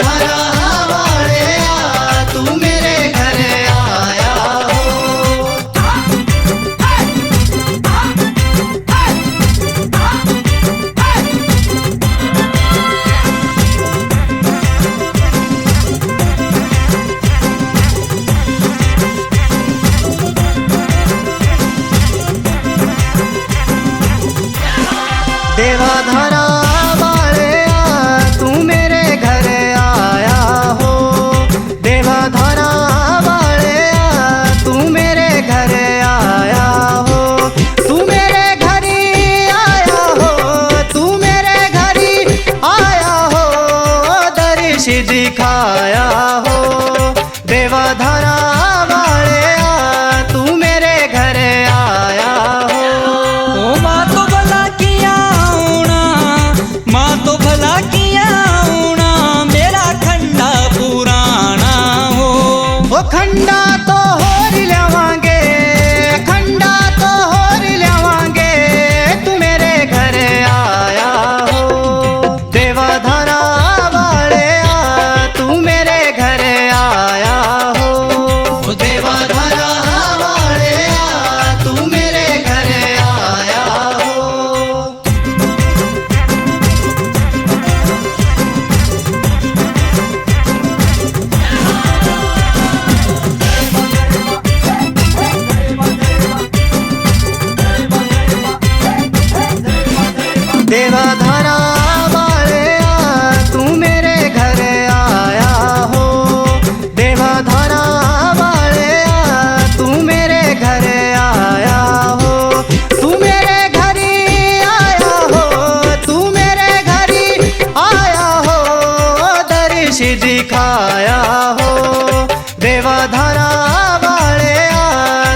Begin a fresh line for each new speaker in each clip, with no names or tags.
देवाधरा वाले तू मेरे घर आया हो। देवाधरा वाले तू मेरे घर आया हो। देवाधरा वाले तू मेरे घर आया हो। तू मेरे घर आया हो, तू मेरे घर आया हो, दर्श दिखाया हो। देवाधरा वाले तू मेरे घर आया हो।
ओ माँ तो भला किया होना, माँ तो भला किया होना, मेरा खंडा पुराना हो।
ओ खंडा तो होर ल्यावांगे, खंडा तो होर ल्यावांगे, तू मेरे घर आया हो। देवाधरा वाले तू मेरे घर आया हो। ओ देवाधरा वाले तू मेरे घर आया हो। देवाधरा वाले तू मेरे घर आया हो। देवाधरा वाले तू मेरे घर आया हो। तू मेरे घर आया हो, तू मेरे घर आया हो, दर्श दिखाया हो। देवाधरा वाले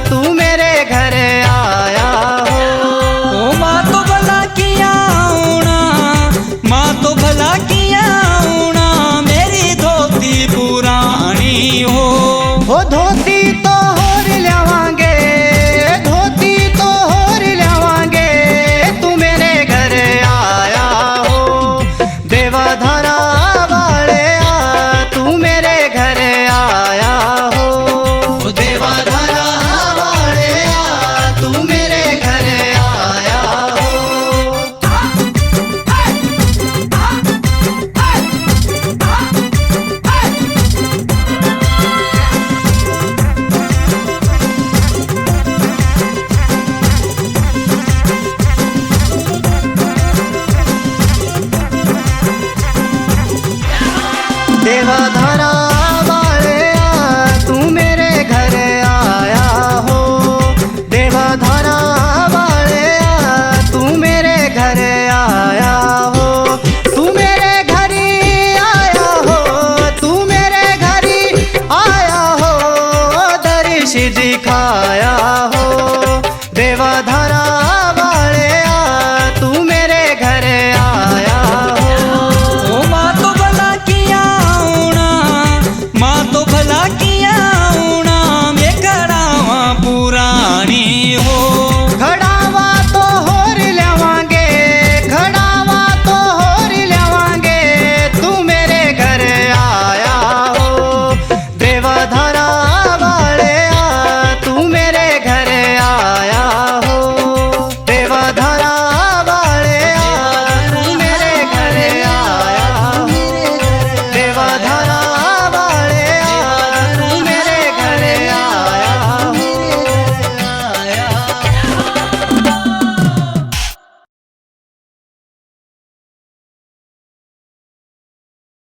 तू मेरे घर आया हो।
ओ माँ तो भला किया होना, माँ तो भला किया होना, मेरी धोती पुरानी हो।
ओ धोती तो होर ल्यावांगे, धोती तो होर ल्यावांगे, तू मेरे घर आया हो। देवाधरा वाले तू मेरे घर आया हो। ओ देवाधरा वाले तू मेरे घर आया हो। देवाधरा